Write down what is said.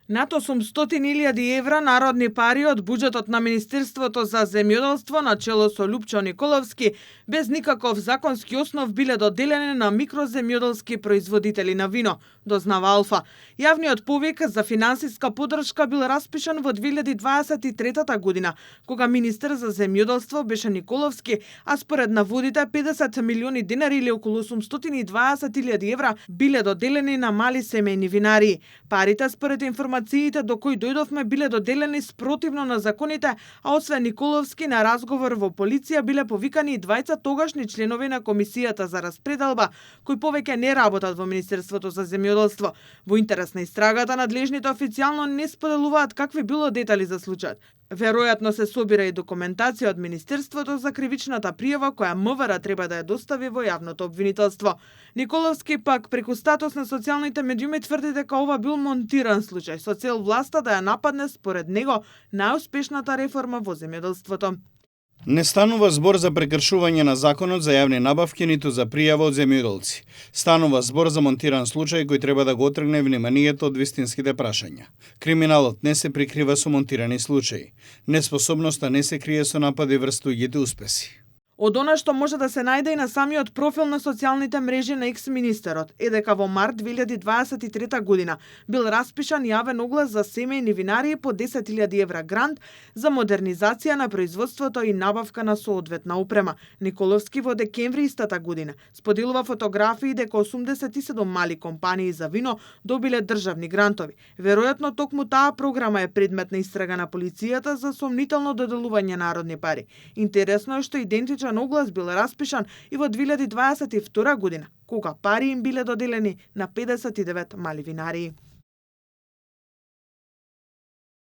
Над 800.000 евра народни пари од буџетот на Министерството за земјоделство на чело со Лупчо Николовски без никаков законски основ биле доделени на микроземјоделски производители на вино, дознава Алфа. Јавниот повик за финансиска поддршка бил распишан во 2023 година, кога министер за земјоделство беше Николовски, а според наводите 50 милиони денари или околу 820.000 евра биле доделени на мали семејни винари. Парите според информациите до кои дојдовме биле доделени спротивно на законите, а освен Николовски на разговор во полиција биле повикани и двајца тогашни членови на комисијата за распределба, кои повеќе не работат во Министерството за земјоделство. Во интерес на истрагата, надлежните официјално не споделуваат какви било детали за случајот. Веројатно се собира и документација од Министерството за кривичната пријава која МВР треба да ја достави во јавното обвинителство. Николовски пак преку статус на социјалните медиуми тврди дека ова бил монтиран случај со цел власта да ја нападне според него најуспешната реформа во земјоделството. Не станува збор за прекршување на законот за јавни набавки ниту за пријава од земјоделци. Станува збор за монтиран случај кој треба да го отргне вниманието од вистинските прашања. Криминалот не се прикрива со монтирани случаи. Неспособноста не се крие со напади врз туѓите успеси. Од она што може да се најде и на самиот профил на социјалните мрежи на екс-министерот е дека во март 2023 година бил распишан јавен оглас за семејни винари по 10.000 евра грант за модернизација на производството и набавка на соодветна опрема. Николовски во декември истата година споделува фотографии дека 87 мали компании за вино добиле државни грантови. Веројатно токму таа програма е предмет на истрага на полицијата за сомнително доделување народни пари. Интересно е што идентичен оглас бил распишан и во 2022 година, кога пари им биле доделени на 59 мали винарии.